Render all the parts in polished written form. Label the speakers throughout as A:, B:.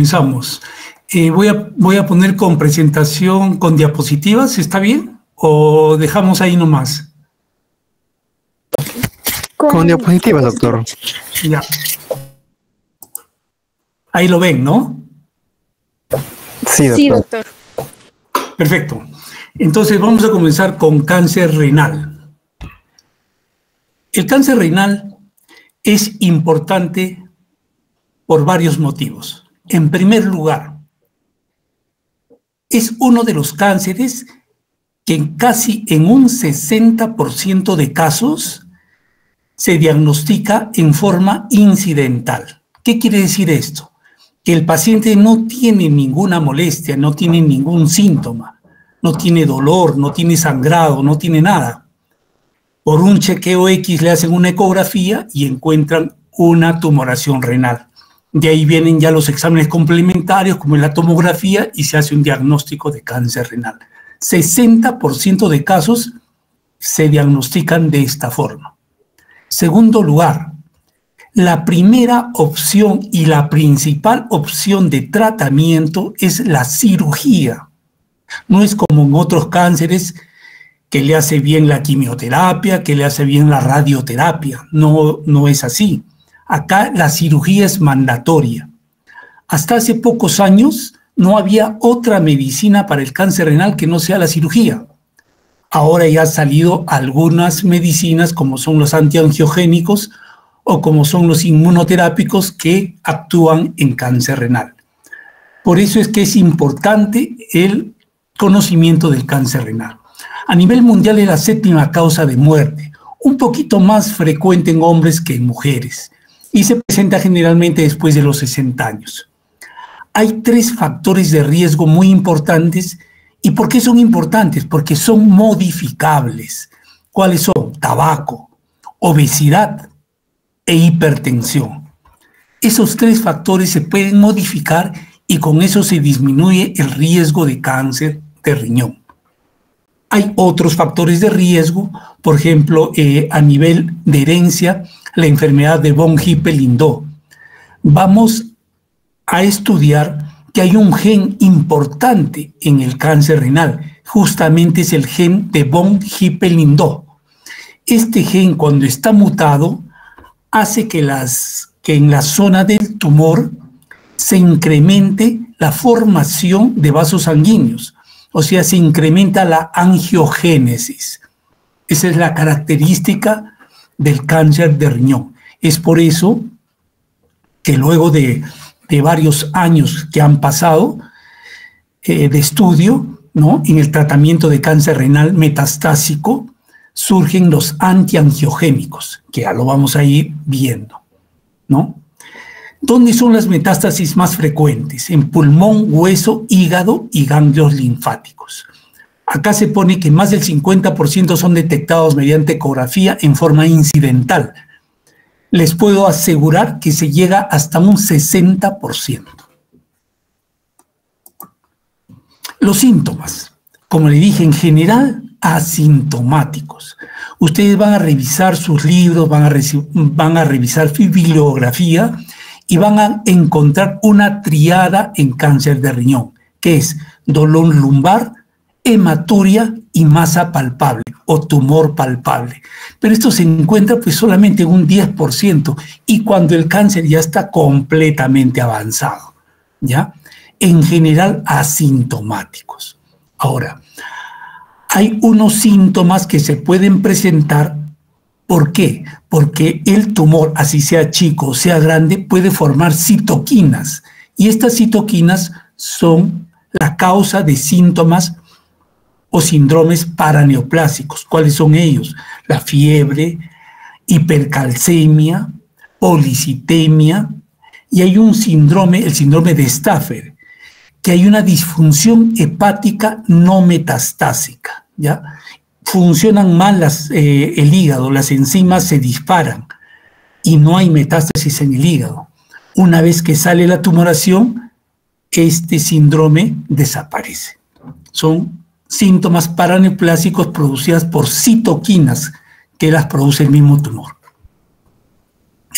A: comenzamos. Voy a poner con presentación con diapositivas, ¿está bien? ¿O dejamos ahí nomás?
B: Con diapositivas, doctor.
A: Ya. Ahí lo ven, ¿no?
B: Sí, doctor.
C: Sí, doctor.
A: Perfecto. Entonces vamos a comenzar con cáncer renal. El cáncer renal es importante por varios motivos. En primer lugar, es uno de los cánceres que casi en un 60% de casos se diagnostica en forma incidental. ¿Qué quiere decir esto? Que el paciente no tiene ninguna molestia, no tiene ningún síntoma, no tiene dolor, no tiene sangrado, no tiene nada. Por un chequeo X le hacen una ecografía y encuentran una tumoración renal. De ahí vienen ya los exámenes complementarios como la tomografía y se hace un diagnóstico de cáncer renal. 60% de casos se diagnostican de esta forma. Segundo lugar, la primera opción y la principal opción de tratamiento es la cirugía. No es como en otros cánceres que le hace bien la quimioterapia, que le hace bien la radioterapia. No es así. Acá la cirugía es mandatoria. Hasta hace pocos años no había otra medicina para el cáncer renal que no sea la cirugía. Ahora ya han salido algunas medicinas como son los antiangiogénicos o como son los inmunoterápicos que actúan en cáncer renal. Por eso es que es importante el conocimiento del cáncer renal. A nivel mundial es la 7ª causa de muerte, un poquito más frecuente en hombres que en mujeres, y se presenta generalmente después de los 60 años. Hay 3 factores de riesgo muy importantes. ¿Y por qué son importantes? Porque son modificables. ¿Cuáles son? Tabaco, obesidad e hipertensión. Esos 3 factores se pueden modificar y con eso se disminuye el riesgo de cáncer de riñón. Hay otros factores de riesgo, por ejemplo, a nivel de herencia, la enfermedad de von Hippel-Lindau. Vamos a estudiar que hay un gen importante en el cáncer renal, justamente es el gen de von Hippel-Lindau. Este gen, cuando está mutado, hace que en la zona del tumor se incremente la formación de vasos sanguíneos, o sea, se incrementa la angiogénesis. Esa es la característica del cáncer de riñón. Es por eso que luego de varios años que han pasado de estudio, ¿no?, en el tratamiento de cáncer renal metastásico, surgen los antiangiogénicos, que ya lo vamos a ir viendo, ¿no? ¿Dónde son las metástasis más frecuentes? En pulmón, hueso, hígado y ganglios linfáticos. Acá se pone que más del 50% son detectados mediante ecografía en forma incidental. Les puedo asegurar que se llega hasta un 60%. Los síntomas, como le dije, en general asintomáticos. Ustedes van a revisar sus libros, van a revisar su bibliografía y van a encontrar una triada en cáncer de riñón, que es dolor lumbar, hematuria y masa palpable o tumor palpable. Pero esto se encuentra pues solamente en un 10% y cuando el cáncer ya está completamente avanzado, ¿ya? En general asintomáticos. Ahora, hay unos síntomas que se pueden presentar. ¿Por qué? Porque el tumor, así sea chico o sea grande, puede formar citoquinas. Y estas citoquinas son la causa de síntomas o síndromes paraneoplásicos. ¿Cuáles son ellos? La fiebre, hipercalcemia, policitemia, y hay un síndrome, el síndrome de Stafford, que hay una disfunción hepática no metastásica, ¿ya? Funcionan mal el hígado, las enzimas se disparan y no hay metástasis en el hígado. Una vez que sale la tumoración, este síndrome desaparece. Son síntomas paraneoplásicos producidas por citoquinas que las produce el mismo tumor.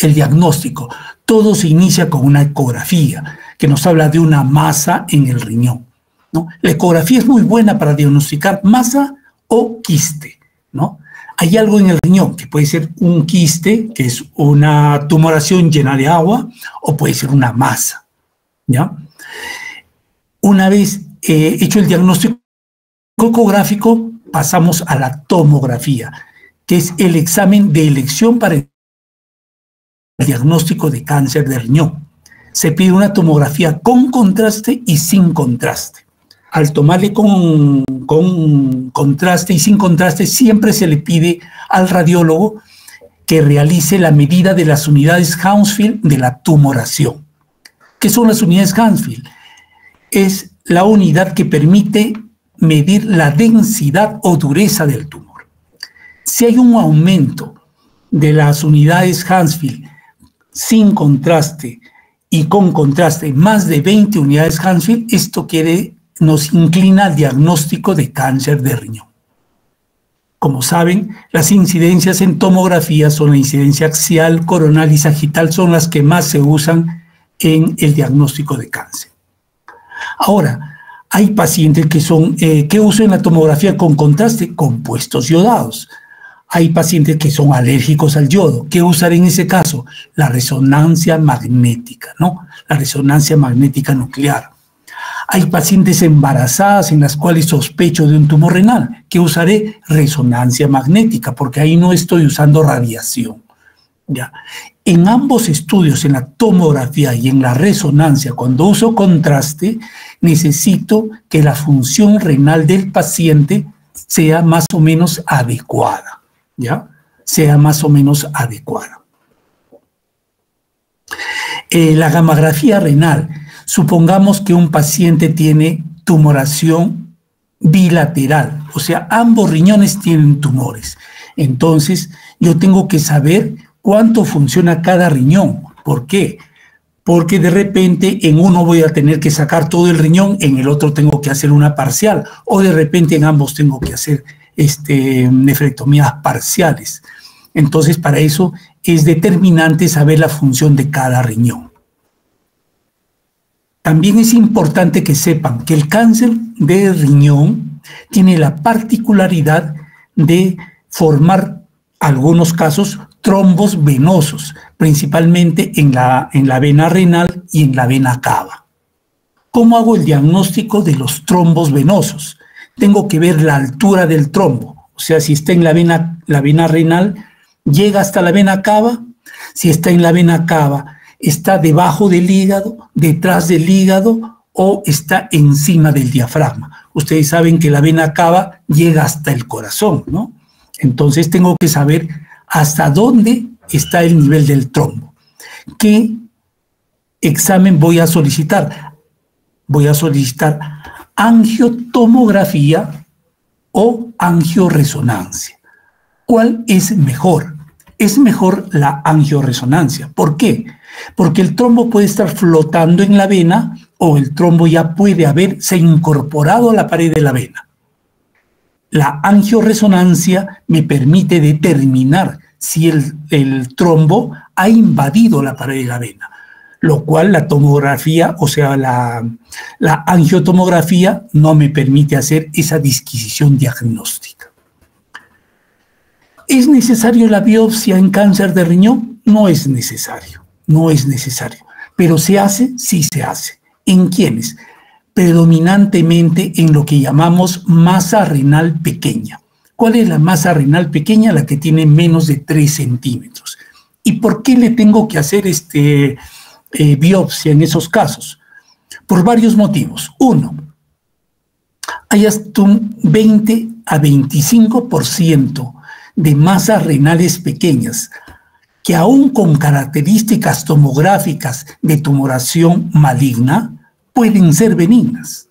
A: El diagnóstico, todo se inicia con una ecografía, que nos habla de una masa en el riñón, ¿no? La ecografía es muy buena para diagnosticar masa o quiste, ¿no? Hay algo en el riñón que puede ser un quiste, que es una tumoración llena de agua, o puede ser una masa, ¿ya? Una vez hecho el diagnóstico ecográfico, pasamos a la tomografía, que es el examen de elección para el diagnóstico de cáncer de riñón. Se pide una tomografía con contraste y sin contraste. Al tomarle con contraste y sin contraste, siempre se le pide al radiólogo que realice la medida de las unidades Hounsfield de la tumoración. ¿Qué son las unidades Hounsfield? Es la unidad que permite medir la densidad o dureza del tumor. Si hay un aumento de las unidades Hounsfield sin contraste y con contraste, más de 20 unidades Hounsfield, esto nos inclina al diagnóstico de cáncer de riñón. Como saben, las incidencias en tomografía son la incidencia axial, coronal y sagital, son las que más se usan en el diagnóstico de cáncer. Ahora, hay pacientes que usan la tomografía con contraste, compuestos yodados. Hay pacientes que son alérgicos al yodo. ¿Qué usar en ese caso? La resonancia magnética, ¿no? La resonancia magnética nuclear. Hay pacientes embarazadas en las cuales sospecho de un tumor renal, que usaré resonancia magnética, porque ahí no estoy usando radiación, ¿ya? En ambos estudios, en la tomografía y en la resonancia, cuando uso contraste, necesito que la función renal del paciente sea más o menos adecuada, ¿ya? Sea más o menos adecuada. La gammagrafía renal. Supongamos que un paciente tiene tumoración bilateral, o sea, ambos riñones tienen tumores. Entonces, yo tengo que saber cuánto funciona cada riñón. ¿Por qué? Porque de repente en uno voy a tener que sacar todo el riñón, en el otro tengo que hacer una parcial, o de repente en ambos tengo que hacer nefrectomías parciales. Entonces, para eso es determinante saber la función de cada riñón. También es importante que sepan que el cáncer de riñón tiene la particularidad de formar, algunos casos, trombos venosos, principalmente en la vena renal y en la vena cava. ¿Cómo hago el diagnóstico de los trombos venosos? Tengo que ver la altura del trombo, o sea, si está en la vena renal, llega hasta la vena cava. Si está en la vena cava, está debajo del hígado, detrás del hígado o está encima del diafragma. Ustedes saben que la vena cava llega hasta el corazón, ¿no? Entonces tengo que saber hasta dónde está el nivel del trombo. ¿Qué examen voy a solicitar? Voy a solicitar angiotomografía o angioresonancia. ¿Cuál es mejor? Es mejor la angioresonancia. ¿Por qué? Porque el trombo puede estar flotando en la vena o el trombo ya puede haberse incorporado a la pared de la vena. La angioresonancia me permite determinar si el trombo ha invadido la pared de la vena, lo cual la tomografía, o sea, la angiotomografía no me permite hacer esa disquisición diagnóstica. ¿Es necesario la biopsia en cáncer de riñón? No es necesario, no es necesario. Pero ¿se hace? Sí se hace. ¿En quiénes? Predominantemente en lo que llamamos masa renal pequeña. ¿Cuál es la masa renal pequeña? La que tiene menos de 3 centímetros. ¿Y por qué le tengo que hacer biopsia en esos casos? Por varios motivos. Uno, hay hasta un 20 a 25% de masas renales pequeñas que aún con características tomográficas de tumoración maligna pueden ser benignas.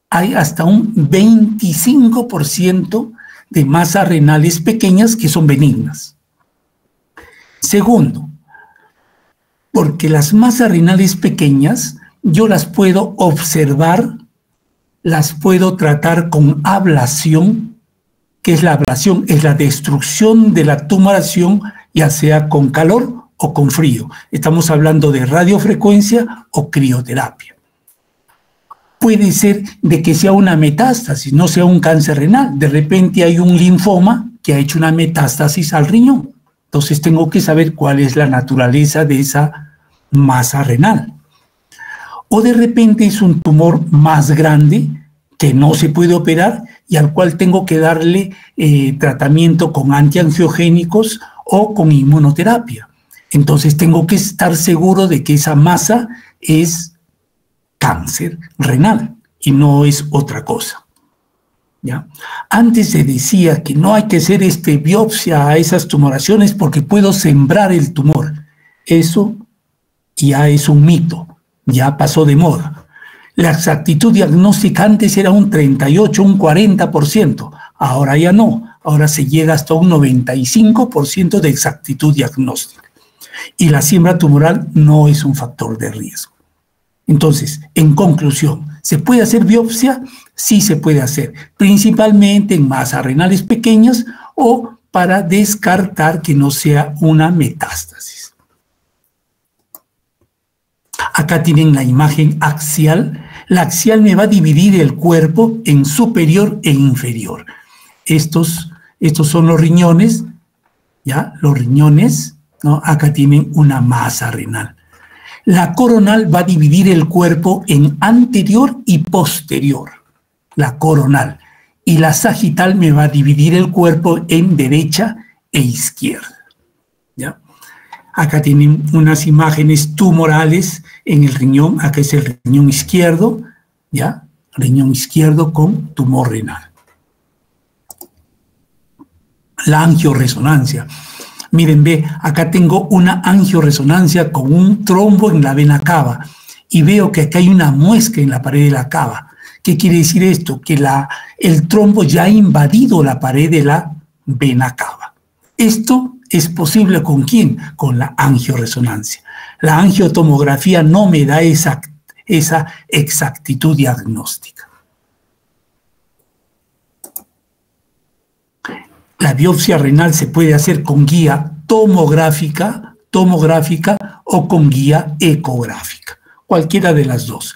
A: Hay hasta un 25% de masas renales pequeñas que son benignas. Segundo, porque las masas renales pequeñas yo las puedo observar, las puedo tratar con ablación. ¿Qué es la ablación? Es la destrucción de la tumoración, ya sea con calor o con frío. Estamos hablando de radiofrecuencia o crioterapia. Puede ser de que sea una metástasis, no sea un cáncer renal. De repente hay un linfoma que ha hecho una metástasis al riñón. Entonces tengo que saber cuál es la naturaleza de esa masa renal. O de repente es un tumor más grande que no se puede operar y al cual tengo que darle tratamiento con antiangiogénicos o con inmunoterapia. Entonces tengo que estar seguro de que esa masa es cáncer renal y no es otra cosa. ¿Ya? Antes se decía que no hay que hacer biopsia a esas tumoraciones porque puedo sembrar el tumor. Eso ya es un mito, ya pasó de moda. La exactitud diagnóstica antes era un 38, un 40%, ahora ya no, ahora se llega hasta un 95% de exactitud diagnóstica. Y la siembra tumoral no es un factor de riesgo. Entonces, en conclusión, ¿se puede hacer biopsia? Sí se puede hacer, principalmente en masas renales pequeñas o para descartar que no sea una metástasis. Acá tienen la imagen axial. La axial me va a dividir el cuerpo en superior e inferior. Estos son los riñones, ¿ya? Los riñones, ¿no? Acá tienen una masa renal. La coronal va a dividir el cuerpo en anterior y posterior, la coronal. Y la sagital me va a dividir el cuerpo en derecha e izquierda, ¿ya? Acá tienen unas imágenes tumorales en el riñón. Acá es el riñón izquierdo, ¿ya? Riñón izquierdo con tumor renal. La angioresonancia. Miren, ve, acá tengo una angioresonancia con un trombo en la vena cava y veo que acá hay una muesca en la pared de la cava. ¿Qué quiere decir esto? Que el trombo ya ha invadido la pared de la vena cava. Esto es posible ¿con quién? Con la angioresonancia. La angiotomografía no me da esa exactitud diagnóstica. La biopsia renal se puede hacer con guía tomográfica o con guía ecográfica, cualquiera de las dos.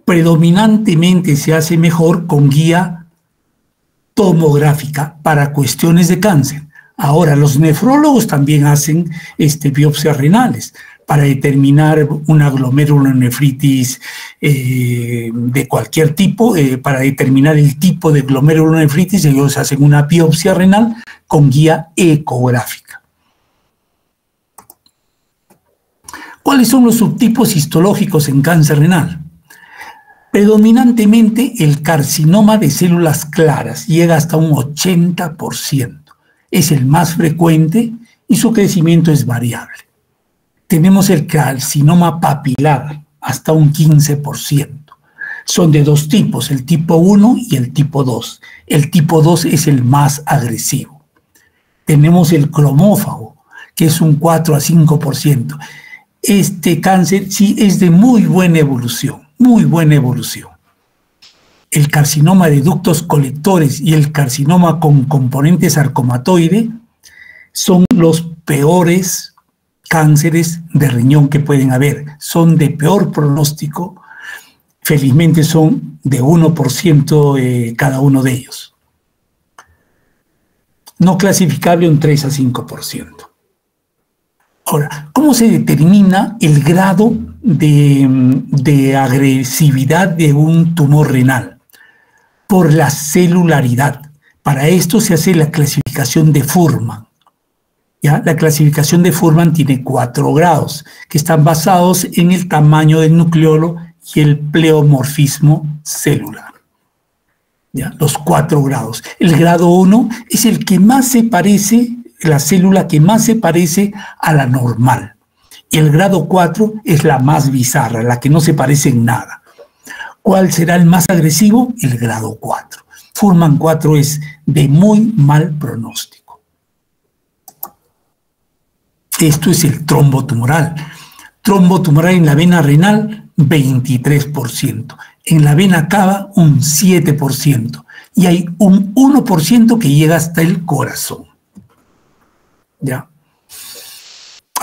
A: Predominantemente se hace mejor con guía tomográfica para cuestiones de cáncer. Ahora, los nefrólogos también hacen biopsias renales para determinar una glomerulonefritis de cualquier tipo, para determinar el tipo de glomerulonefritis, ellos hacen una biopsia renal con guía ecográfica. ¿Cuáles son los subtipos histológicos en cáncer renal? Predominantemente el carcinoma de células claras llega hasta un 80%. Es el más frecuente y su crecimiento es variable. Tenemos el carcinoma papilar, hasta un 15%. Son de dos tipos, el tipo 1 y el tipo 2. El tipo 2 es el más agresivo. Tenemos el cromófago, que es un 4 a 5%. Este cáncer sí es de muy buena evolución, muy buena evolución. El carcinoma de ductos colectores y el carcinoma con componente sarcomatoide son los peores cánceres de riñón que pueden haber. Son de peor pronóstico. Felizmente son de 1% cada uno de ellos. No clasificable un 3 a 5%. Ahora, ¿cómo se determina el grado de agresividad de un tumor renal? Por la celularidad. Para esto se hace la clasificación de Fuhrman. ¿Ya? La clasificación de Fuhrman tiene 4 grados, que están basados en el tamaño del nucleolo y el pleomorfismo celular. ¿Ya? Los 4 grados. El grado 1 es el que más se parece, la célula que más se parece a la normal. Y el grado 4 es la más bizarra, la que no se parece en nada. ¿Cuál será el más agresivo? El grado 4. Fuhrman 4 es de muy mal pronóstico. Esto es el trombo tumoral. Trombo tumoral en la vena renal, 23%. En la vena cava, un 7%. Y hay un 1% que llega hasta el corazón. ¿Ya?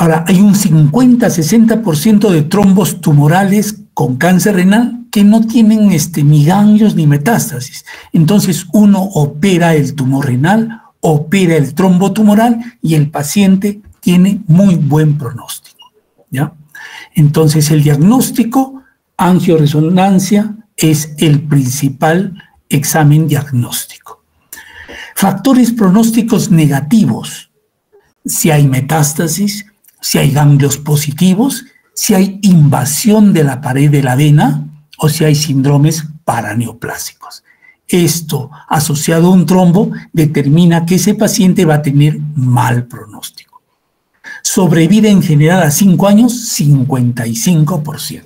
A: Ahora, hay un 50-60% de trombos tumorales con cáncer renal que no tienen ni ganglios ni metástasis. Entonces, uno opera el tumor renal, opera el trombo tumoral y el paciente tiene muy buen pronóstico, ¿ya? Entonces, el diagnóstico, angioresonancia, es el principal examen diagnóstico. Factores pronósticos negativos: si hay metástasis, si hay ganglios positivos, si hay invasión de la pared de la vena o si hay síndromes paraneoplásicos. Esto, asociado a un trombo, determina que ese paciente va a tener mal pronóstico. Sobrevida en general a 5 años, 55%.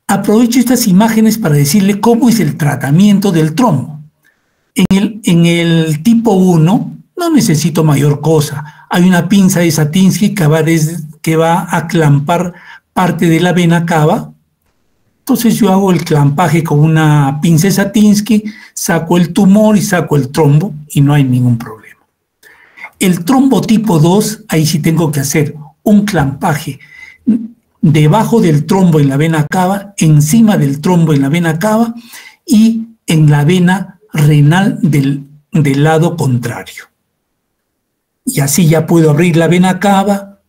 A: Aprovecho estas imágenes para decirle cómo es el tratamiento del trombo. En el tipo 1 no necesito mayor cosa. Hay una pinza de Satinsky que va a clampar parte de la vena cava. Entonces yo hago el clampaje con una pinza de Satinsky, saco el tumor y saco el trombo y no hay ningún problema. El trombo tipo 2, ahí sí tengo que hacer un clampaje debajo del trombo en la vena cava, encima del trombo en la vena cava y en la vena renal del lado contrario. Y así ya puedo abrir la vena cava,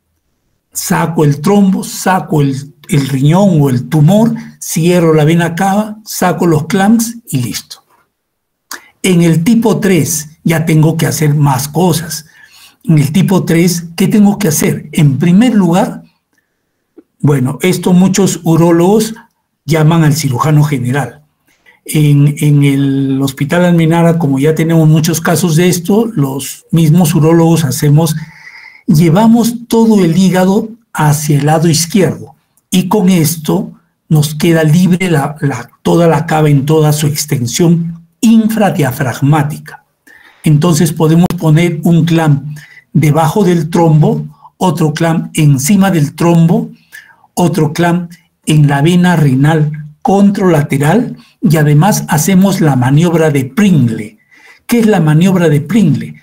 A: saco el trombo, saco el riñón o el tumor, cierro la vena cava, saco los clamps y listo. En el tipo 3 ya tengo que hacer más cosas. En el tipo 3, ¿qué tengo que hacer? En primer lugar, bueno, esto muchos urólogos llaman al cirujano general. En el Hospital Almenara, como ya tenemos muchos casos de esto, los mismos urólogos llevamos todo el hígado hacia el lado izquierdo y con esto nos queda libre toda la cava en toda su extensión infradiafragmática. Entonces podemos poner un clamp debajo del trombo, otro clamp encima del trombo, otro clamp en la vena renal contralateral y además hacemos la maniobra de Pringle. ¿Qué es la maniobra de Pringle?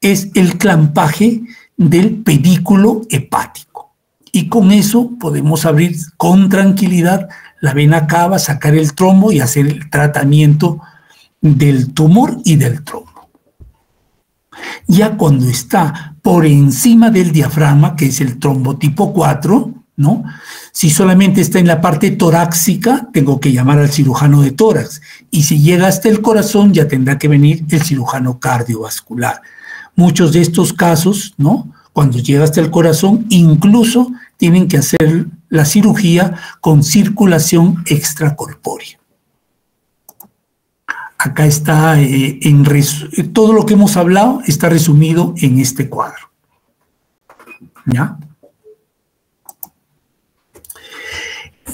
A: Es el clampaje del pedículo hepático. Y con eso podemos abrir con tranquilidad la vena cava, sacar el trombo y hacer el tratamiento del tumor y del trombo. Ya cuando está por encima del diafragma, que es el trombo tipo 4, ¿no? Si solamente está en la parte torácica, tengo que llamar al cirujano de tórax. Y si llega hasta el corazón, ya tendrá que venir el cirujano cardiovascular. Muchos de estos casos, ¿no? Cuando llega hasta el corazón, incluso tienen que hacer la cirugía con circulación extracorpórea. Acá está, todo lo que hemos hablado está resumido en este cuadro. ¿Ya?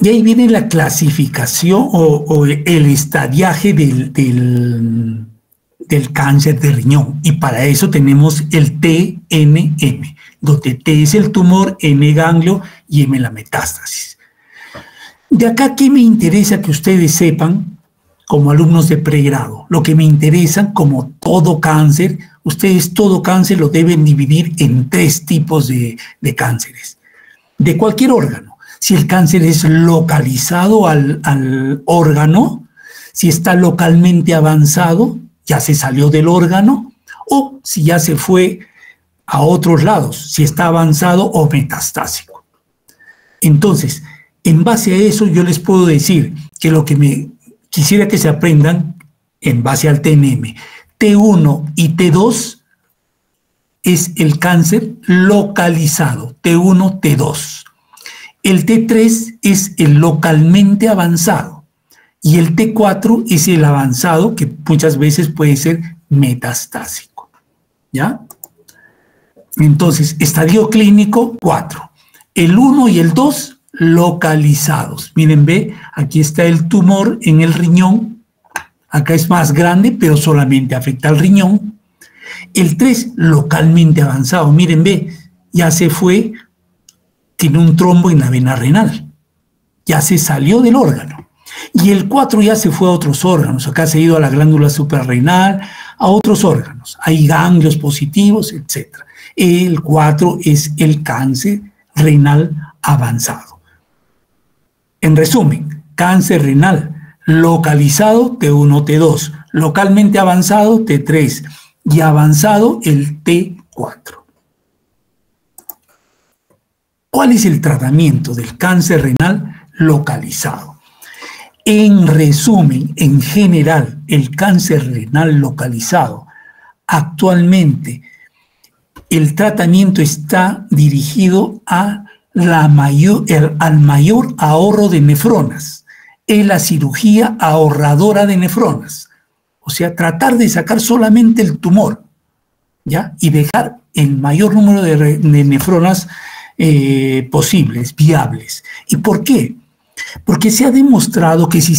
A: Y ahí viene la clasificación o el estadiaje del cáncer de riñón. Y para eso tenemos el TNM, donde T es el tumor, N ganglio y M la metástasis. De acá, ¿qué me interesa que ustedes sepan como alumnos de pregrado? Lo que me interesa, como todo cáncer, ustedes todo cáncer lo deben dividir en 3 tipos de cánceres, de cualquier órgano. Si el cáncer es localizado al órgano, si está localmente avanzado, ya se salió del órgano, o si ya se fue a otros lados, si está avanzado o metastásico. Entonces, en base a eso, yo les puedo decir que lo que quisiera que se aprendan en base al TNM, T1 y T2 es el cáncer localizado, T1, T2. El T3 es el localmente avanzado y el T4 es el avanzado que muchas veces puede ser metastásico. ¿Ya? Entonces, estadio clínico 4. El 1 y el 2 localizados. Miren, ve, aquí está el tumor en el riñón. Acá es más grande, pero solamente afecta al riñón. El 3 localmente avanzado. Miren, ve, ya se fue. Tiene un trombo en la vena renal, ya se salió del órgano. Y el 4 ya se fue a otros órganos, acá se ha ido a la glándula suprarrenal, a otros órganos, hay ganglios positivos, etc. El 4 es el cáncer renal avanzado. En resumen, cáncer renal localizado T1, T2, localmente avanzado T3 y avanzado el T4. ¿Cuál es el tratamiento del cáncer renal localizado? En resumen, en general, el cáncer renal localizado, actualmente el tratamiento está dirigido al mayor ahorro de nefronas, es la cirugía ahorradora de nefronas. O sea, tratar de sacar solamente el tumor, ¿ya? Y dejar el mayor número de nefronas posibles, viables. ¿Y por qué? Porque se ha demostrado que si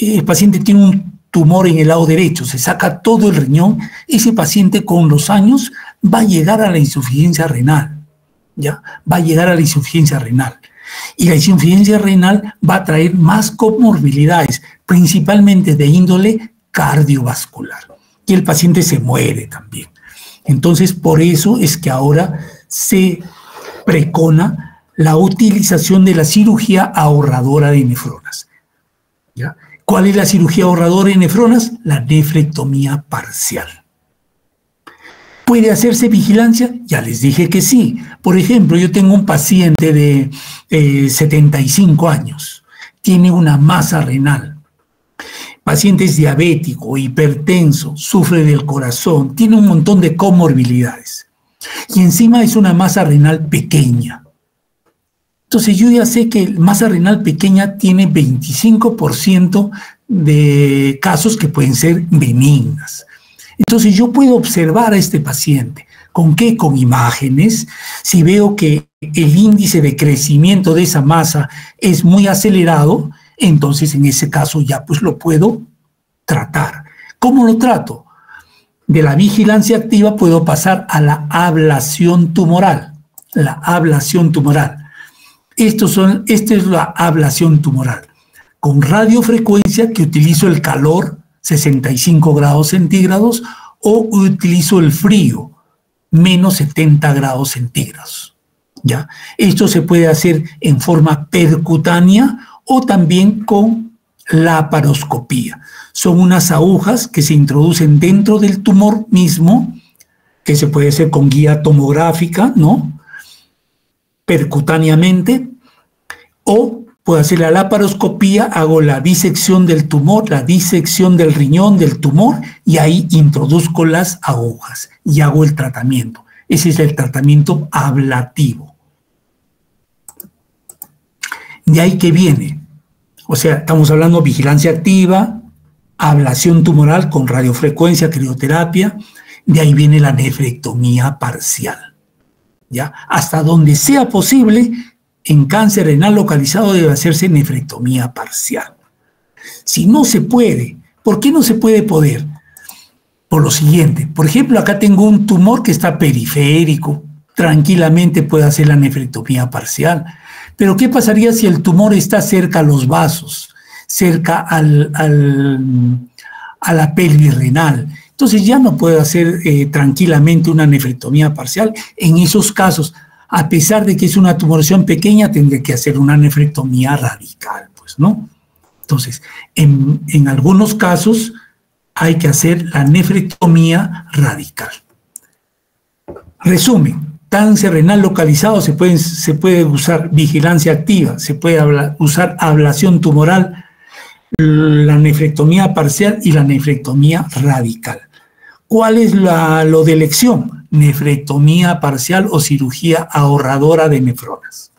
A: el paciente tiene un tumor en el lado derecho, se saca todo el riñón, ese paciente con los años va a llegar a la insuficiencia renal, ¿ya? Va a llegar a la insuficiencia renal. Y la insuficiencia renal va a traer más comorbilidades, principalmente de índole cardiovascular. Y el paciente se muere también. Entonces, por eso es que ahora se precona la utilización de la cirugía ahorradora de nefronas, ¿ya? ¿Cuál es la cirugía ahorradora de nefronas? La nefrectomía parcial. ¿Puede hacerse vigilancia? Ya les dije que sí. Por ejemplo, yo tengo un paciente de 75 años, tiene una masa renal, paciente es diabético, hipertenso, sufre del corazón, tiene un montón de comorbilidades. Y encima es una masa renal pequeña. Entonces yo ya sé que masa renal pequeña tiene 25% de casos que pueden ser benignas. Entonces yo puedo observar a este paciente. ¿Con qué? Con imágenes. Si veo que el índice de crecimiento de esa masa es muy acelerado, entonces en ese caso ya pues lo puedo tratar. ¿Cómo lo trato? De la vigilancia activa puedo pasar a la ablación tumoral. La ablación tumoral. Esta es la ablación tumoral. Con radiofrecuencia, que utilizo el calor, 65 grados centígrados, o utilizo el frío, menos 70 grados centígrados. ¿Ya? Esto se puede hacer en forma percutánea o también con laparoscopía. Son unas agujas que se introducen dentro del tumor mismo, que se puede hacer con guía tomográfica, ¿no? Percutáneamente, o puedo hacer la laparoscopía, hago la disección del tumor, la disección del riñón del tumor, y ahí introduzco las agujas y hago el tratamiento. Ese es el tratamiento ablativo. De ahí que viene, o sea, estamos hablando de vigilancia activa, ablación tumoral con radiofrecuencia, crioterapia, de ahí viene la nefrectomía parcial. ¿Ya? Hasta donde sea posible, en cáncer renal localizado debe hacerse nefrectomía parcial. Si no se puede, ¿por qué no se puede poder? Por lo siguiente, por ejemplo, acá tengo un tumor que está periférico, tranquilamente puede hacer la nefrectomía parcial. Pero ¿qué pasaría si el tumor está cerca a los vasos, cerca a la pelvis renal? Entonces ya no puedo hacer tranquilamente una nefrectomía parcial. En esos casos, a pesar de que es una tumoración pequeña, tendré que hacer una nefrectomía radical, pues, ¿no? Entonces, en algunos casos hay que hacer la nefrectomía radical. Resumen. Cáncer renal localizado se puede usar vigilancia activa, se puede usar ablación tumoral, la nefrectomía parcial y la nefrectomía radical. ¿Cuál es lo de elección? Nefrectomía parcial o cirugía ahorradora de nefronas.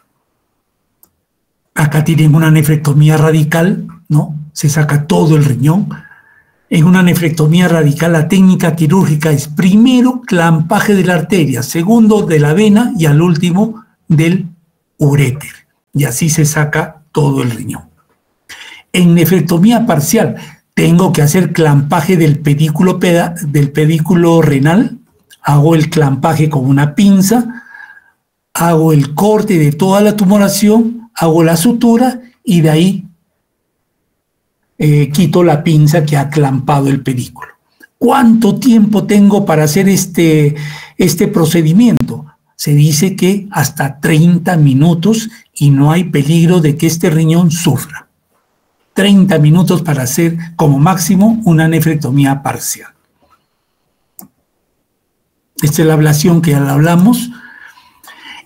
A: Acá tienen una nefrectomía radical, ¿no? Se saca todo el riñón. En una nefrectomía radical, la técnica quirúrgica es primero clampaje de la arteria, segundo de la vena y al último del uréter. Y así se saca todo el riñón. En nefrectomía parcial, tengo que hacer clampaje del pedículo renal, hago el clampaje con una pinza, hago el corte de toda la tumoración, hago la sutura y de ahí quito la pinza que ha clampado el pedículo. ¿Cuánto tiempo tengo para hacer este este procedimiento? Se dice que hasta 30 minutos y no hay peligro de que este riñón sufra. 30 minutos para hacer como máximo una nefrectomía parcial. Esta es la ablación que ya la hablamos.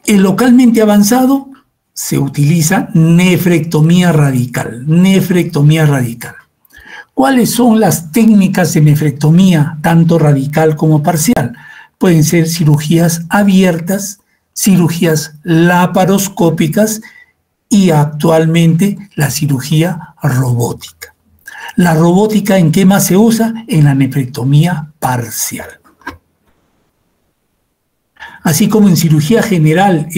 A: El localmente avanzado se utiliza nefrectomía radical. Nefrectomía radical. ¿Cuáles son las técnicas de nefrectomía, tanto radical como parcial? Pueden ser cirugías abiertas, cirugías laparoscópicas y actualmente la cirugía robótica. ¿La robótica en qué más se usa? En la nefrectomía parcial. Así como en cirugía general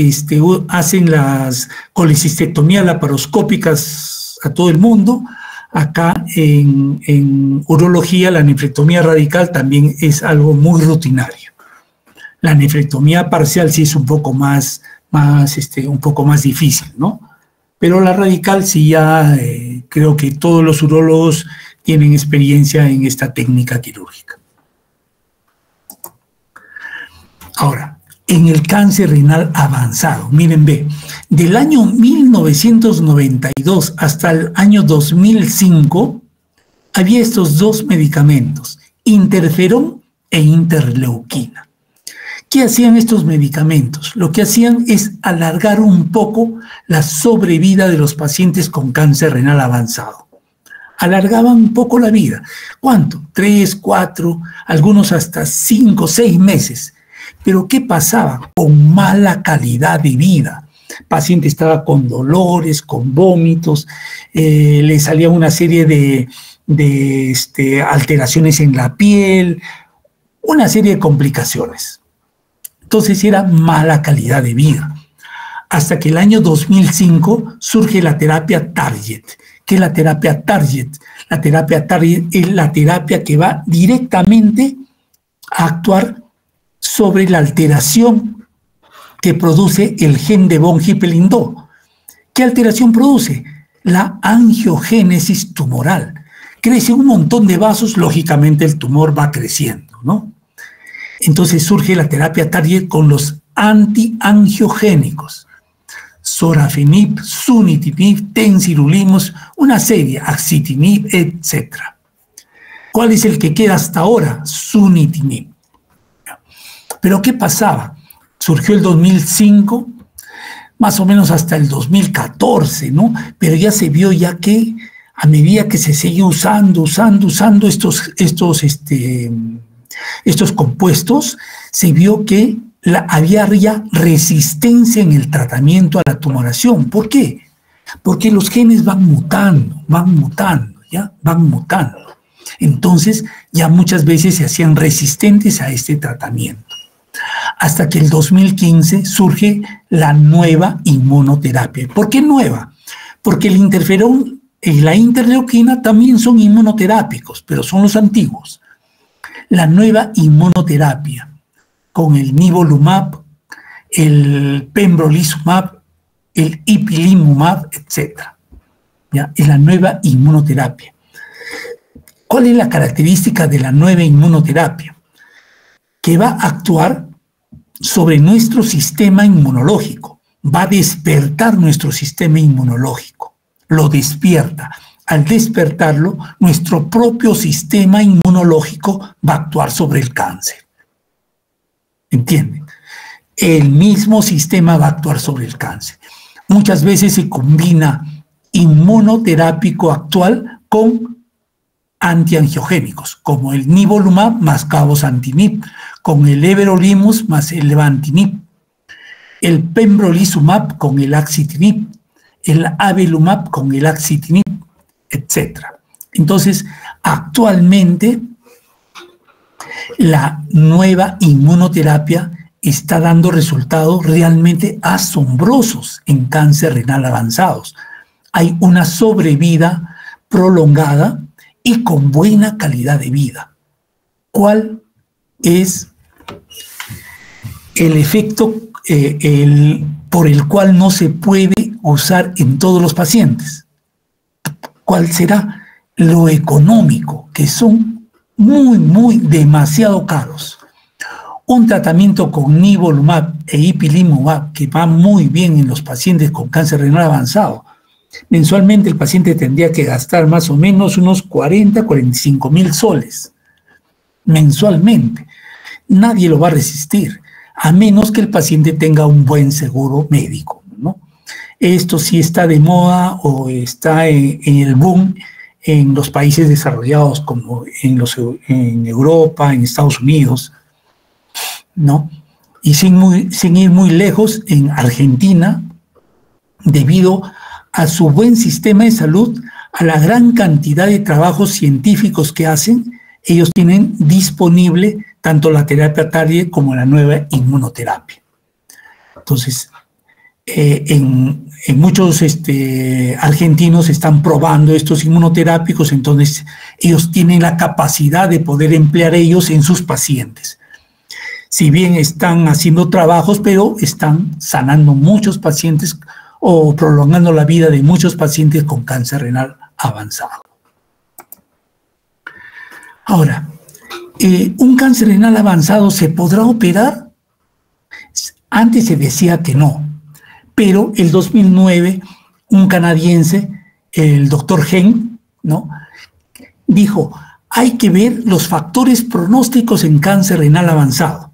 A: hacen las colecistectomías laparoscópicas a todo el mundo, acá en urología la nefrectomía radical también es algo muy rutinario. La nefrectomía parcial sí es un poco más difícil, ¿no? Pero la radical sí ya creo que todos los urólogos tienen experiencia en esta técnica quirúrgica. Ahora, en el cáncer renal avanzado, miren, ve, del año 1992 hasta el año 2005 había estos dos medicamentos, interferón e interleuquina. ¿Qué hacían estos medicamentos? Lo que hacían es alargar un poco la sobrevida de los pacientes con cáncer renal avanzado. Alargaban un poco la vida. ¿Cuánto? 3, 4, algunos hasta 5, 6 meses. Pero ¿qué pasaba? Con mala calidad de vida. El paciente estaba con dolores, con vómitos, le salía una serie de alteraciones en la piel, una serie de complicaciones. Entonces era mala calidad de vida. Hasta que el año 2005 surge la terapia Target. ¿Qué es la terapia Target? La terapia Target es la terapia que va directamente a actuar sobre la alteración que produce el gen de von Hippel-Lindau. ¿Qué alteración produce? La angiogénesis tumoral. Crece un montón de vasos, lógicamente el tumor va creciendo, ¿no? Entonces surge la terapia Target con los antiangiogénicos. Sorafenib, sunitinib, tensirulimab, una serie, axitinib, etc. ¿Cuál es el que queda hasta ahora? Sunitinib. Pero ¿qué pasaba? Surgió el 2005, más o menos hasta el 2014, ¿no? Pero ya se vio ya que a medida que se seguía usando estos compuestos, se vio que había ya resistencia en el tratamiento a la tumoración. ¿Por qué? Porque los genes van mutando, ¿ya? Van mutando. Entonces, ya muchas veces se hacían resistentes a este tratamiento. Hasta que el 2015 surge la nueva inmunoterapia. ¿Por qué nueva? Porque el interferón y la interleuquina también son inmunoterápicos, pero son los antiguos. La nueva inmunoterapia con el nivolumab, el pembrolizumab, el ipilimumab, etc. ¿Ya? Es la nueva inmunoterapia. ¿Cuál es la característica de la nueva inmunoterapia? Que va a actuar sobre nuestro sistema inmunológico, va a despertar nuestro sistema inmunológico, lo despierta. Al despertarlo, nuestro propio sistema inmunológico va a actuar sobre el cáncer. ¿Entienden? El mismo sistema va a actuar sobre el cáncer. Muchas veces se combina inmunoterápico actual con antiangiogénicos, como el nivolumab más cabozantinib, con el everolimus más el levantinib, el pembrolizumab con el axitinib, el avelumab con el axitinib, etc. Entonces, actualmente, la nueva inmunoterapia está dando resultados realmente asombrosos en cáncer renal avanzados. Hay una sobrevida prolongada y con buena calidad de vida. ¿Cuál es el efecto por el cual no se puede usar en todos los pacientes? ¿Cuál será? Lo económico, que son demasiado caros. Un tratamiento con nivolumab e ipilimumab que va muy bien en los pacientes con cáncer renal avanzado. Mensualmente el paciente tendría que gastar más o menos unos 45 mil soles mensualmente. Nadie lo va a resistir, a menos que el paciente tenga un buen seguro médico, ¿no? Esto sí está de moda o está en el boom en los países desarrollados como en Europa, en Estados Unidos, ¿no? Y sin ir muy lejos, en Argentina, debido a su buen sistema de salud, a la gran cantidad de trabajos científicos que hacen, ellos tienen disponible tanto la terapia TARGET como la nueva inmunoterapia. Entonces, en muchos argentinos están probando estos inmunoterápicos, entonces ellos tienen la capacidad de poder emplear ellos en sus pacientes. Si bien están haciendo trabajos, pero están sanando muchos pacientes o prolongando la vida de muchos pacientes con cáncer renal avanzado. Ahora, ¿un cáncer renal avanzado se podrá operar? Antes se decía que no, pero el 2009 un canadiense, el doctor Hen, ¿no?, dijo, hay que ver los factores pronósticos en cáncer renal avanzado.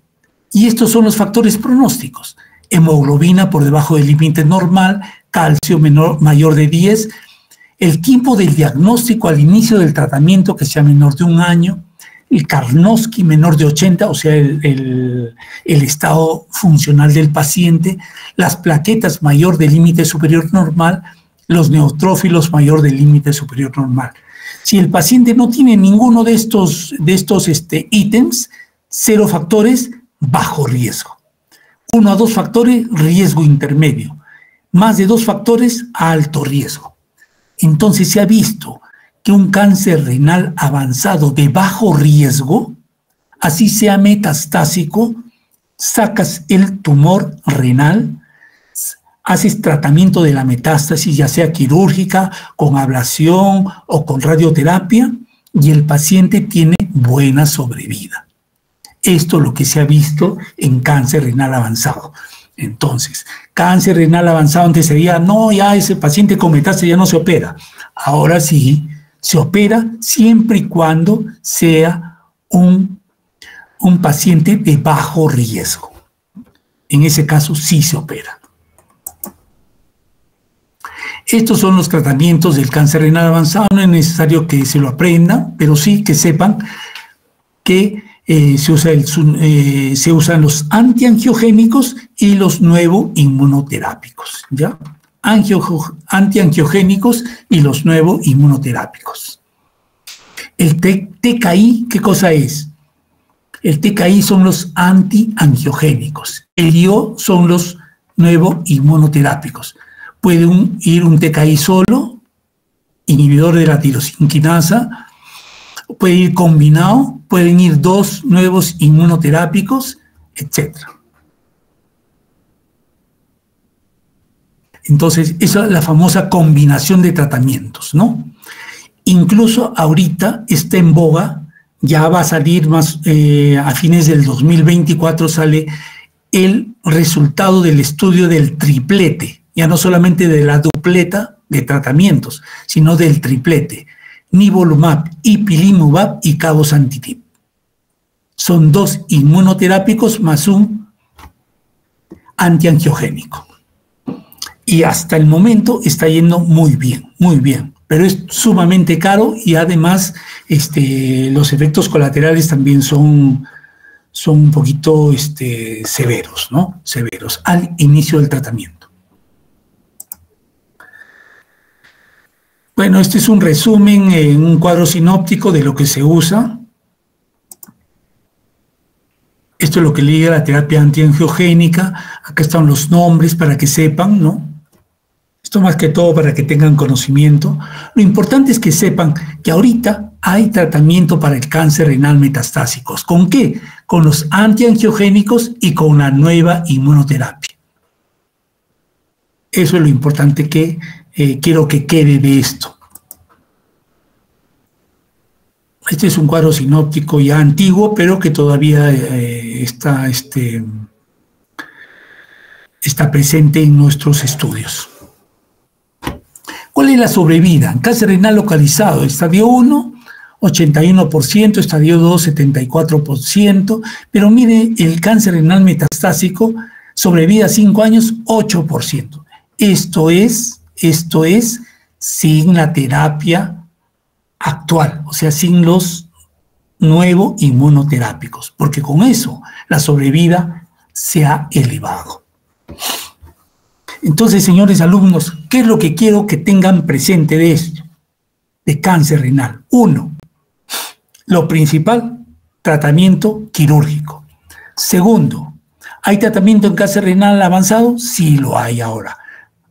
A: Y estos son los factores pronósticos: hemoglobina por debajo del límite normal, calcio mayor de 10, el tiempo del diagnóstico al inicio del tratamiento que sea menor de 1 año, el Karnofsky menor de 80, o sea, el estado funcional del paciente, las plaquetas mayor del límite superior normal, los neutrófilos mayor del límite superior normal. Si el paciente no tiene ninguno de estos ítems, 0 factores, bajo riesgo. 1 a 2 factores, riesgo intermedio. Más de 2 factores, alto riesgo. Entonces se ha visto que un cáncer renal avanzado de bajo riesgo, así sea metastásico, sacas el tumor renal, haces tratamiento de la metástasis, ya sea quirúrgica, con ablación o con radioterapia, y el paciente tiene buena sobrevida. Esto es lo que se ha visto en cáncer renal avanzado. Entonces, cáncer renal avanzado antes se decía, no, ya ese paciente con metástasis ya no se opera. Ahora sí, se opera siempre y cuando sea un paciente de bajo riesgo. En ese caso sí se opera. Estos son los tratamientos del cáncer renal avanzado. No es necesario que se lo aprendan, pero sí que sepan que se usan los antiangiogénicos y los nuevo-inmunoterápicos, ¿ya? Antiangiogénicos y los nuevo-inmunoterápicos. El TKI, ¿qué cosa es? El TKI son los antiangiogénicos. El IO son los nuevo-inmunoterápicos. Puede ir un TKI solo, inhibidor de la tirosinquinasa, puede ir combinado, pueden ir 2 nuevos inmunoterápicos, etc. Entonces, esa es la famosa combinación de tratamientos, ¿no? Incluso ahorita está en boga, ya va a salir más, a fines del 2024 sale el resultado del estudio del triplete, ya no solamente de la dupleta de tratamientos, sino del triplete: nivolumab, ipilimumab y cabozantinib. Son 2 inmunoterápicos más un antiangiogénico. Y hasta el momento está yendo muy bien, pero es sumamente caro y además los efectos colaterales también son un poquito severos, ¿no? Severos al inicio del tratamiento. Bueno, este es un resumen en un cuadro sinóptico de lo que se usa. Esto es lo que liga la terapia antiangiogénica. Acá están los nombres para que sepan, ¿no? Esto más que todo para que tengan conocimiento. Lo importante es que sepan que ahorita hay tratamiento para el cáncer renal metastásico. ¿Con qué? Con los antiangiogénicos y con la nueva inmunoterapia. Eso es lo importante que quiero que quede de esto. Este es un cuadro sinóptico ya antiguo, pero que todavía está presente en nuestros estudios. ¿Cuál es la sobrevida? Cáncer renal localizado, estadio 1, 81%, estadio 2, 74%, pero mire, el cáncer renal metastásico, sobrevida 5 años, 8%. Esto es sin la terapia actual, o sea, sin los nuevos inmunoterápicos, porque con eso la sobrevida se ha elevado. Entonces, señores alumnos, ¿qué es lo que quiero que tengan presente de esto? De cáncer renal. 1. Lo principal, tratamiento quirúrgico. Segundo, ¿hay tratamiento en cáncer renal avanzado? Sí lo hay ahora.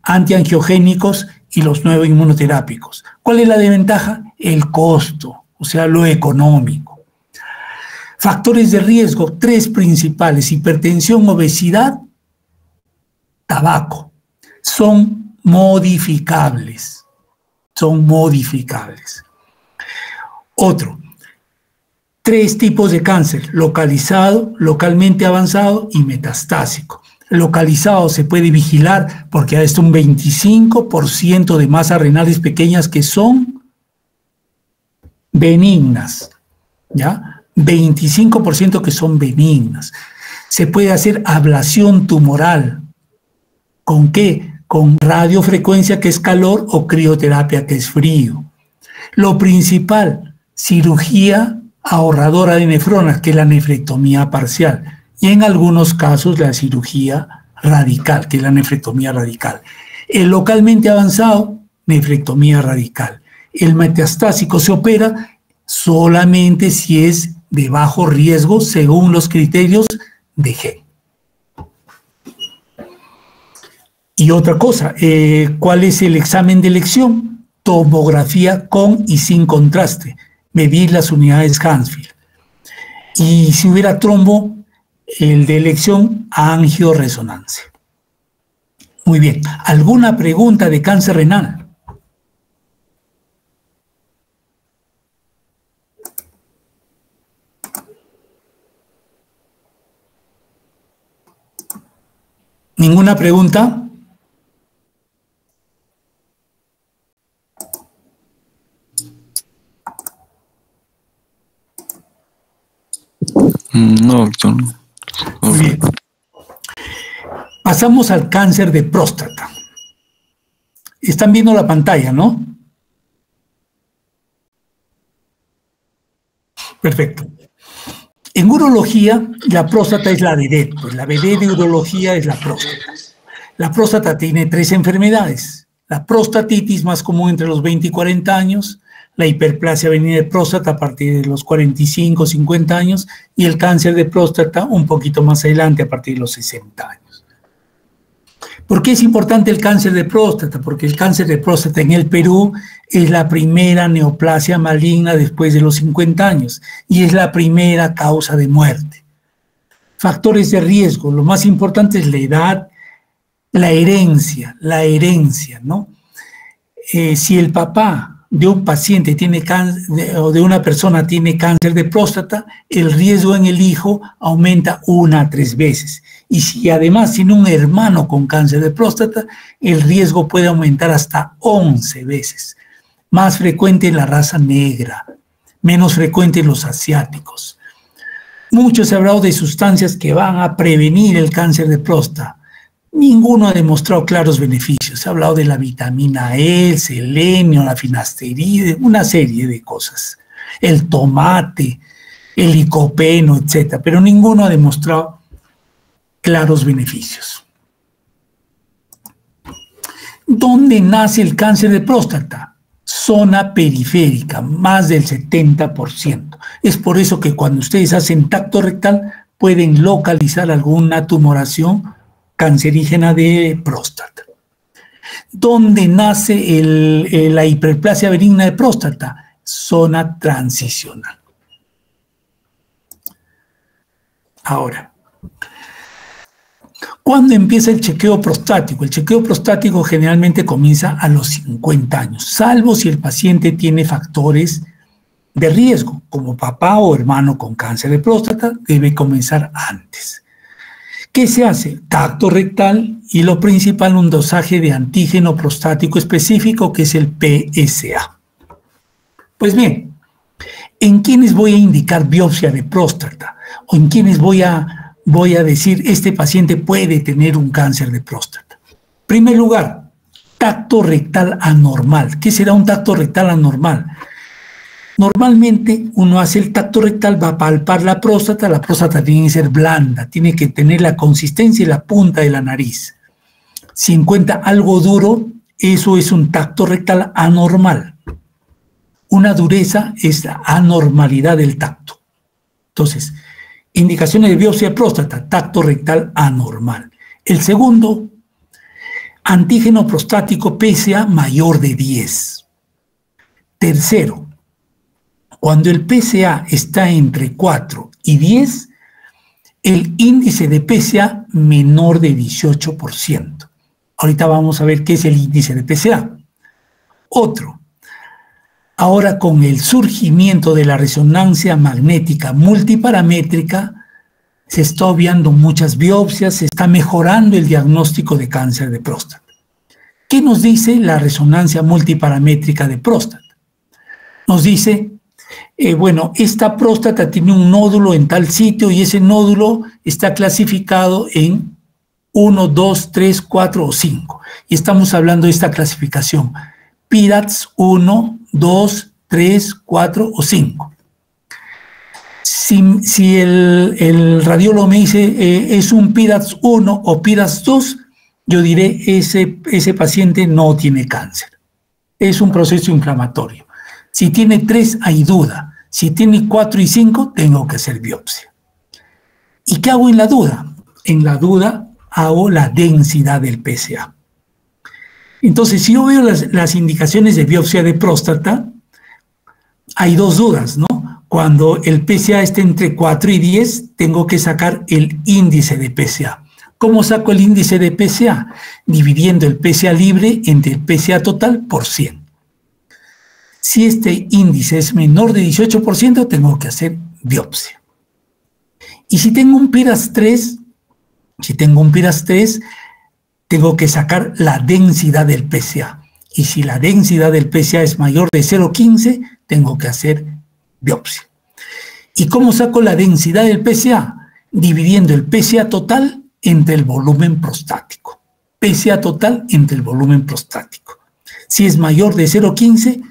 A: Antiangiogénicos y los nuevos inmunoterápicos. ¿Cuál es la desventaja? El costo, o sea, lo económico. Factores de riesgo, 3 principales: hipertensión, obesidad, tabaco. Son modificables. Otro, 3 tipos de cáncer: localizado, localmente avanzado y metastásico. Localizado se puede vigilar porque hay hasta un 25% de masas renales pequeñas que son benignas, ¿ya? 25% que son benignas. Se puede hacer ablación tumoral. ¿Con qué? Con radiofrecuencia, que es calor, o crioterapia, que es frío. Lo principal, cirugía ahorradora de nefronas, que es la nefrectomía parcial. Y en algunos casos la cirugía radical, que es la nefrectomía radical. El localmente avanzado, nefrectomía radical. El metastásico se opera solamente si es de bajo riesgo según los criterios de G. Y otra cosa, ¿cuál es el examen de elección? Tomografía con y sin contraste. Medir las unidades Hansfield. Y si hubiera trombo, el de elección, angioresonancia. Muy bien. ¿Alguna pregunta de cáncer renal? ¿Ninguna pregunta?
B: No, doctor.
A: Muy bien. Pasamos al cáncer de próstata. Están viendo la pantalla, ¿no? Perfecto. En urología, la próstata es la vedette, pues la vedette de urología es la próstata. La próstata tiene 3 enfermedades: la prostatitis, más común entre los 20 y 40 años, la hiperplasia benigna de próstata a partir de los 45, 50 años, y el cáncer de próstata un poquito más adelante, a partir de los 60 años. ¿Por qué es importante el cáncer de próstata? Porque el cáncer de próstata en el Perú es la primera neoplasia maligna después de los 50 años y es la primera causa de muerte. Factores de riesgo, lo más importante es la edad, la herencia, ¿no? Si el papá de un paciente tiene cáncer, o de una persona tiene cáncer de próstata, el riesgo en el hijo aumenta 1 a 3 veces. Y si además tiene un hermano con cáncer de próstata, el riesgo puede aumentar hasta 11 veces. Más frecuente en la raza negra, menos frecuente en los asiáticos. Mucho se ha hablado de sustancias que van a prevenir el cáncer de próstata. Ninguno ha demostrado claros beneficios. Se ha hablado de la vitamina E, el selenio, la finasteride, una serie de cosas. El tomate, el licopeno, etc. Pero ninguno ha demostrado claros beneficios. ¿Dónde nace el cáncer de próstata? Zona periférica, más del 70%. Es por eso que cuando ustedes hacen tacto rectal pueden localizar alguna tumoración cancerígena de próstata. ¿Dónde nace la hiperplasia benigna de próstata? Zona transicional. Ahora, ¿cuándo empieza el chequeo prostático? El chequeo prostático generalmente comienza a los 50 años, salvo si el paciente tiene factores de riesgo, como papá o hermano con cáncer de próstata, debe comenzar antes. ¿Qué se hace? Tacto rectal y lo principal, un dosaje de antígeno prostático específico, que es el PSA. Pues bien, ¿en quiénes voy a indicar biopsia de próstata? ¿O en quiénes voy a decir este paciente puede tener un cáncer de próstata? En primer lugar, tacto rectal anormal. ¿Qué será un tacto rectal anormal? Normalmente uno hace el tacto rectal, va a palpar la próstata tiene que ser blanda, tiene que tener la consistencia y la punta de la nariz. Si encuentra algo duro, eso es un tacto rectal anormal. Una dureza es la anormalidad del tacto. Entonces, indicaciones de biopsia de próstata, tacto rectal anormal. El segundo, antígeno prostático PSA mayor de 10. Tercero, cuando el PSA está entre 4 y 10, el índice de PSA menor de 18%. Ahorita vamos a ver qué es el índice de PSA. Otro, ahora con el surgimiento de la resonancia magnética multiparamétrica, se está obviando muchas biopsias, se está mejorando el diagnóstico de cáncer de próstata. ¿Qué nos dice la resonancia multiparamétrica de próstata? Nos dice, bueno, esta próstata tiene un nódulo en tal sitio y ese nódulo está clasificado en 1, 2, 3, 4 o 5. Y estamos hablando de esta clasificación. PIRATS 1, 2, 3, 4 o 5. Si el radiólogo me dice es un PIRATS 1 o PIRATS 2, yo diré ese paciente no tiene cáncer. Es un proceso inflamatorio. Si tiene 3, hay duda. Si tiene 4 y 5, tengo que hacer biopsia. ¿Y qué hago en la duda? En la duda hago la densidad del PSA. Entonces, si yo veo las indicaciones de biopsia de próstata, hay dos dudas, ¿no? Cuando el PSA está entre 4 y 10, tengo que sacar el índice de PSA. ¿Cómo saco el índice de PSA? Dividiendo el PSA libre entre el PSA total por 100. Si este índice es menor de 18%, tengo que hacer biopsia. Y si tengo un PIRATS 3, tengo que sacar la densidad del PSA. Y si la densidad del PSA es mayor de 0,15, tengo que hacer biopsia. ¿Y cómo saco la densidad del PSA? Dividiendo el PSA total entre el volumen prostático. PSA total entre el volumen prostático. Si es mayor de 0,15,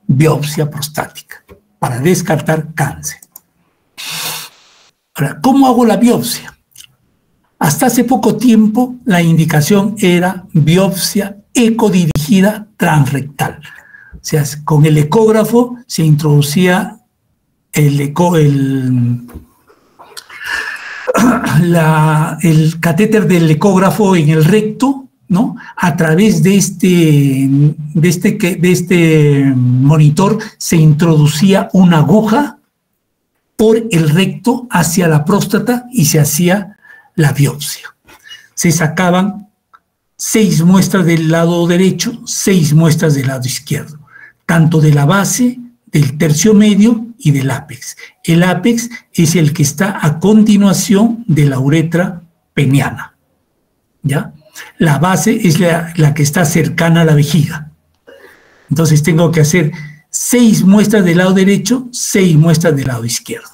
A: biopsia prostática, para descartar cáncer. Ahora, ¿cómo hago la biopsia? Hasta hace poco tiempo la indicación era biopsia ecodirigida transrectal. O sea, con el ecógrafo se introducía el catéter del ecógrafo en el recto, ¿no? A través de este monitor se introducía una aguja por el recto hacia la próstata y se hacía la biopsia. Se sacaban 6 muestras del lado derecho, 6 muestras del lado izquierdo, tanto de la base, del tercio medio y del ápex. El ápex es el que está a continuación de la uretra peniana, ¿ya? La base es la que está cercana a la vejiga. Entonces tengo que hacer 6 muestras del lado derecho, 6 muestras del lado izquierdo.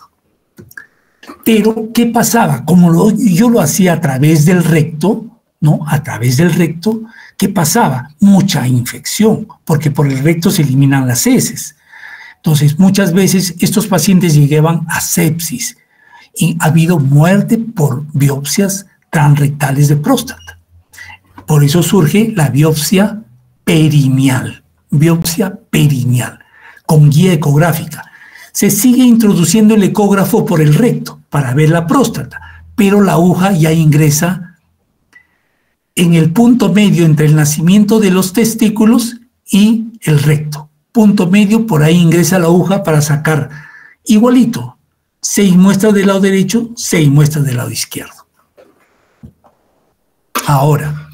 A: Pero, ¿qué pasaba? Como yo lo hacía a través del recto, ¿no? A través del recto, ¿qué pasaba? Mucha infección, porque por el recto se eliminan las heces. Entonces, muchas veces estos pacientes llegaban a sepsis y ha habido muerte por biopsias transrectales de próstata. Por eso surge la biopsia perineal, con guía ecográfica. Se sigue introduciendo el ecógrafo por el recto para ver la próstata, pero la aguja ya ingresa en el punto medio entre el nacimiento de los testículos y el recto. Punto medio, por ahí ingresa la aguja para sacar igualito 6 muestras del lado derecho, 6 muestras del lado izquierdo. Ahora,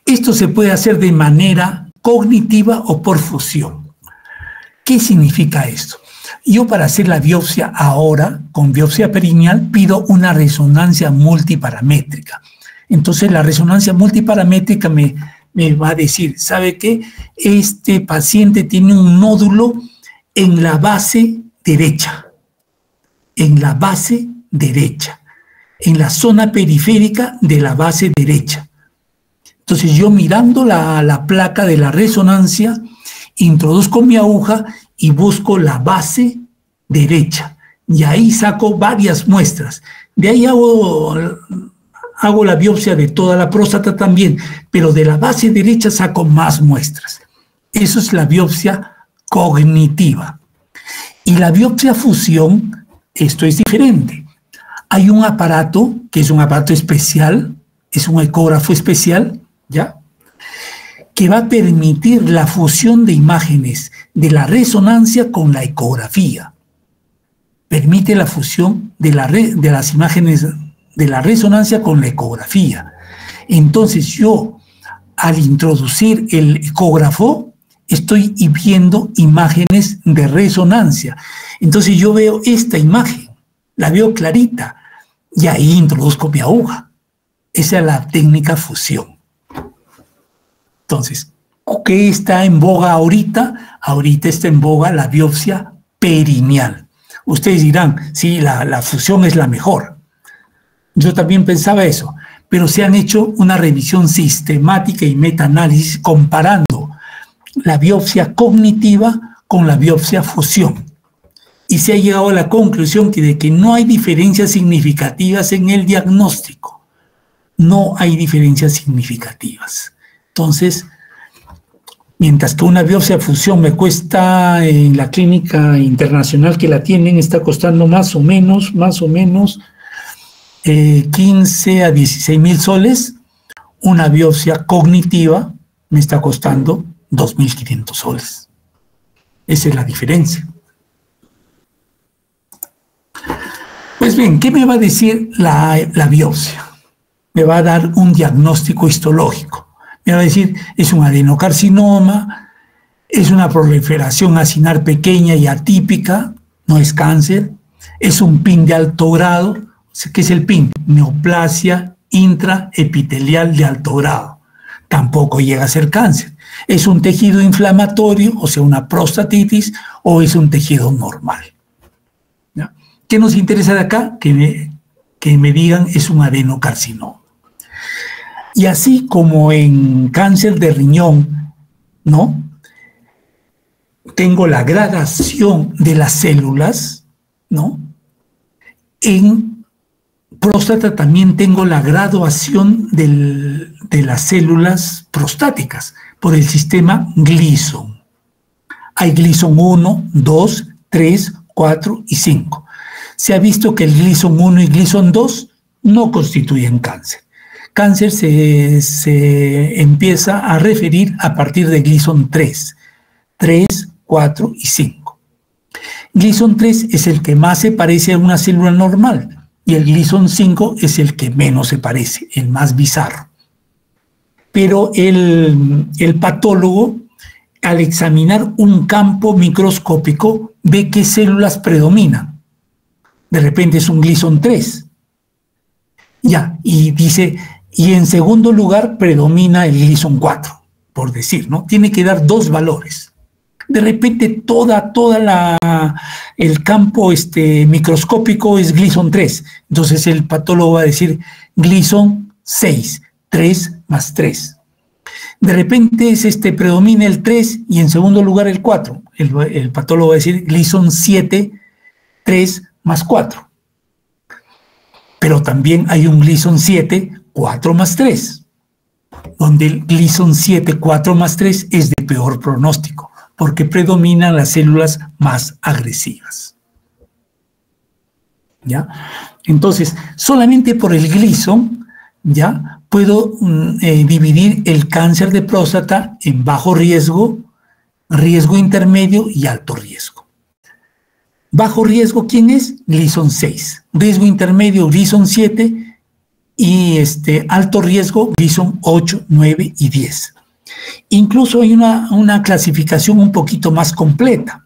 A: esto se puede hacer de manera cognitiva o por fusión. ¿Qué significa esto? Yo para hacer la biopsia ahora, con biopsia perineal, pido una resonancia multiparamétrica. Entonces la resonancia multiparamétrica me va a decir, ¿sabe qué? Este paciente tiene un nódulo en la base derecha, en la base derecha, en la zona periférica de la base derecha. Entonces yo mirando la placa de la resonancia, introduzco mi aguja y busco la base derecha. Y ahí saco varias muestras. De ahí hago la biopsia de toda la próstata también, pero de la base derecha saco más muestras. Eso es la biopsia cognitiva. Y la biopsia fusión, esto es diferente. Hay un aparato, que es un aparato especial, es un ecógrafo especial, ¿ya?, que va a permitir la fusión de imágenes de la resonancia con la ecografía. Permite la fusión de las imágenes de la resonancia con la ecografía. Entonces yo, al introducir el ecógrafo, estoy viendo imágenes de resonancia. Entonces yo veo esta imagen, la veo clarita, y ahí introduzco mi aguja. Esa es la técnica fusión. Entonces, ¿qué está en boga ahorita? Ahorita está en boga la biopsia perineal. Ustedes dirán, sí, la fusión es la mejor. Yo también pensaba eso, pero se han hecho una revisión sistemática y metaanálisis comparando la biopsia cognitiva con la biopsia fusión. Y se ha llegado a la conclusión de que no hay diferencias significativas en el diagnóstico. No hay diferencias significativas. Entonces, mientras que una biopsia fusión me cuesta en la clínica internacional que la tienen, está costando más o menos 15 a 16 mil soles, una biopsia cognitiva me está costando 2.500 soles. Esa es la diferencia. Pues bien, ¿qué me va a decir la biopsia? Me va a dar un diagnóstico histológico. Me va a decir, es un adenocarcinoma, es una proliferación acinar pequeña y atípica, no es cáncer, es un PIN de alto grado. ¿Qué es el PIN? Neoplasia intraepitelial de alto grado. Tampoco llega a ser cáncer. Es un tejido inflamatorio, o sea, una prostatitis, o es un tejido normal. ¿Ya? ¿Qué nos interesa de acá? Que me digan es un adenocarcinoma. Y así como en cáncer de riñón, ¿no?, tengo la gradación de las células, ¿no?, en próstata también tengo la graduación de las células prostáticas por el sistema Gleason. Hay Gleason 1, 2, 3, 4 y 5. Se ha visto que el Gleason 1 y Gleason 2 no constituyen cáncer. Cáncer se empieza a referir a partir de Gleason 3, 4 y 5. Gleason 3 es el que más se parece a una célula normal y el Gleason 5 es el que menos se parece, el más bizarro. Pero el patólogo, al examinar un campo microscópico, ve qué células predominan. De repente es un Gleason 3. Ya, y dice, y en segundo lugar predomina el Gleason 4, por decir, ¿no? Tiene que dar dos valores. De repente el campo microscópico es Gleason 3. Entonces el patólogo va a decir Gleason 6, 3 más 3. De repente predomina el 3 y en segundo lugar el 4. El patólogo va a decir Gleason 7, 3 más 4. Pero también hay un Gleason 7, 4 más 3, donde el Gleason 7, 4 más 3 es de peor pronóstico, porque predominan las células más agresivas. ¿Ya? Entonces, solamente por el Gleason, ¿ya?, puedo dividir el cáncer de próstata en bajo riesgo, riesgo intermedio y alto riesgo. Bajo riesgo, ¿quién es? Gleason 6. Riesgo intermedio, Gleason 7. Y alto riesgo, Gleason 8, 9 y 10. Incluso hay una clasificación un poquito más completa.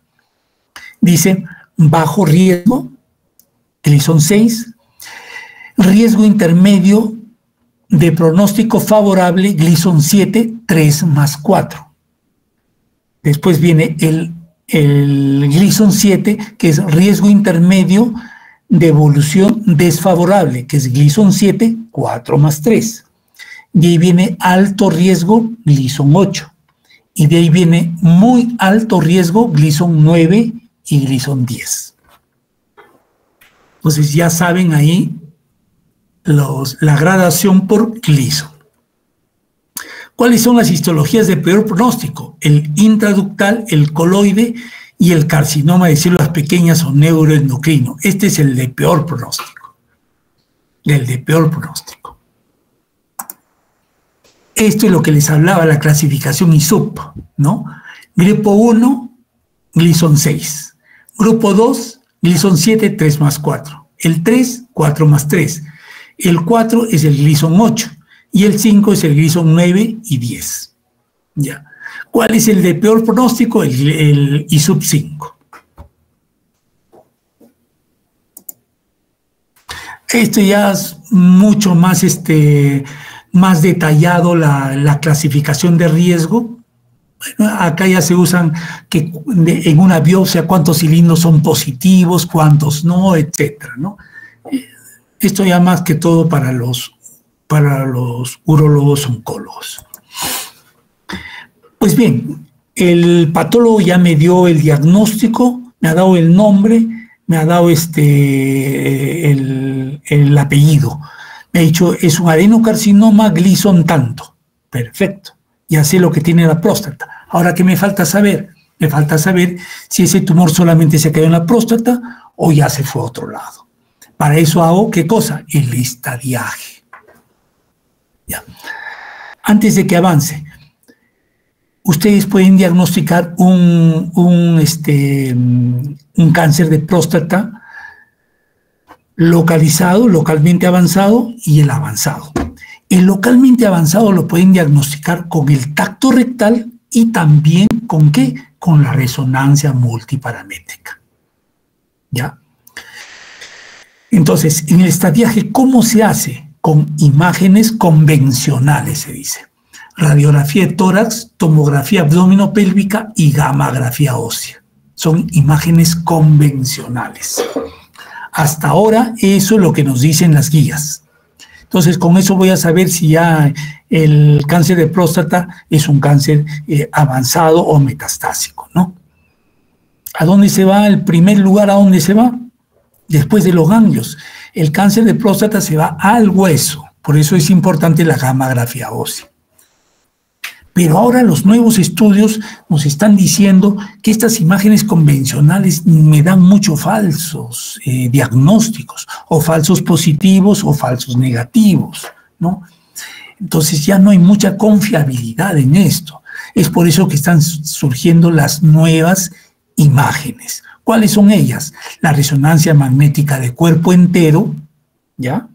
A: Dice, bajo riesgo, Gleason 6, riesgo intermedio de pronóstico favorable, Gleason 7, 3 más 4. Después viene el Gleason 7, que es riesgo intermedio de evolución desfavorable, que es Gleason 7, 4 más 3. De ahí viene alto riesgo, Gleason 8. Y de ahí viene muy alto riesgo, Gleason 9 y Gleason 10. Entonces ya saben ahí la gradación por Gleason. ¿Cuáles son las histologías de peor pronóstico? El intraductal, el coloide y el carcinoma de células pequeñas o neuroendocrino. Este es el de peor pronóstico. El de peor pronóstico. Esto es lo que les hablaba la clasificación ISUP, ¿no? Grupo 1, Gleason 6. Grupo 2, Gleason 7, 3 más 4. El 3, 4 más 3. El 4 es el Gleason 8. Y el 5 es el Gleason 9 y 10. Ya. ¿Cuál es el de peor pronóstico? El ISUP 5. Esto ya es mucho más, más detallado la clasificación de riesgo. Bueno, acá ya se usan que en una biopsia cuántos cilindros son positivos, cuántos no, etcétera, ¿no? Esto ya más que todo para los urólogos oncólogos. Pues bien, el patólogo ya me dio el diagnóstico, me ha dado el nombre, me ha dado el apellido. Me ha dicho, es un adenocarcinoma Gleason tanto. Perfecto, ya sé lo que tiene la próstata. Ahora, ¿qué me falta saber? Me falta saber si ese tumor solamente se quedó en la próstata o ya se fue a otro lado. Para eso hago, ¿qué cosa? El estadiaje. Ya. Antes de que avance, ustedes pueden diagnosticar un cáncer de próstata localmente avanzado y el avanzado. El localmente avanzado lo pueden diagnosticar con el tacto rectal y también ¿con qué? Con la resonancia multiparamétrica. ¿Ya? Entonces, en el estadiaje, ¿cómo se hace? Con imágenes convencionales, se dice. Radiografía de tórax, tomografía abdominopélvica y gammagrafía ósea. Son imágenes convencionales. Hasta ahora, eso es lo que nos dicen las guías. Entonces, con eso voy a saber si ya el cáncer de próstata es un cáncer avanzado o metastásico, ¿no? ¿A dónde se va? El primer lugar, ¿a dónde se va? Después de los ganglios. El cáncer de próstata se va al hueso. Por eso es importante la gammagrafía ósea. Pero ahora los nuevos estudios nos están diciendo que estas imágenes convencionales me dan muchos falsos diagnósticos, o falsos positivos o falsos negativos, ¿no? Entonces ya no hay mucha confiabilidad en esto. Es por eso que están surgiendo las nuevas imágenes. ¿Cuáles son ellas? La resonancia magnética de cuerpo entero, ¿ya?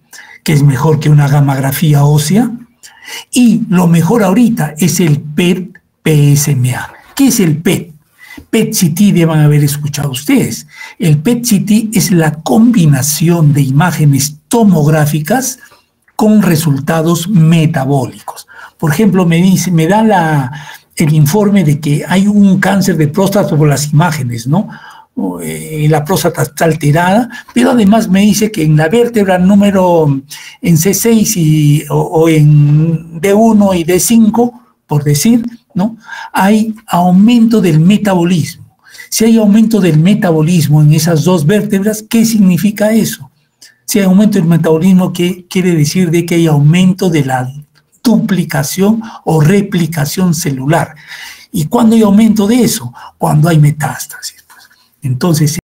A: Que es mejor que una gammagrafía ósea. Y lo mejor ahorita es el PET-PSMA. ¿Qué es el PET? PET-CT deben haber escuchado ustedes. El PET-CT es la combinación de imágenes tomográficas con resultados metabólicos. Por ejemplo, me da el informe de que hay un cáncer de próstata por las imágenes, ¿no? La próstata está alterada, pero además me dice que en la vértebra número en C6 o en D1 y D5, por decir, ¿no? Hay aumento del metabolismo. Si hay aumento del metabolismo en esas dos vértebras, ¿qué significa eso? Si hay aumento del metabolismo, ¿qué quiere decir? De que hay aumento de la duplicación o replicación celular. ¿Y cuándo hay aumento de eso? Cuando hay metástasis. Entonces,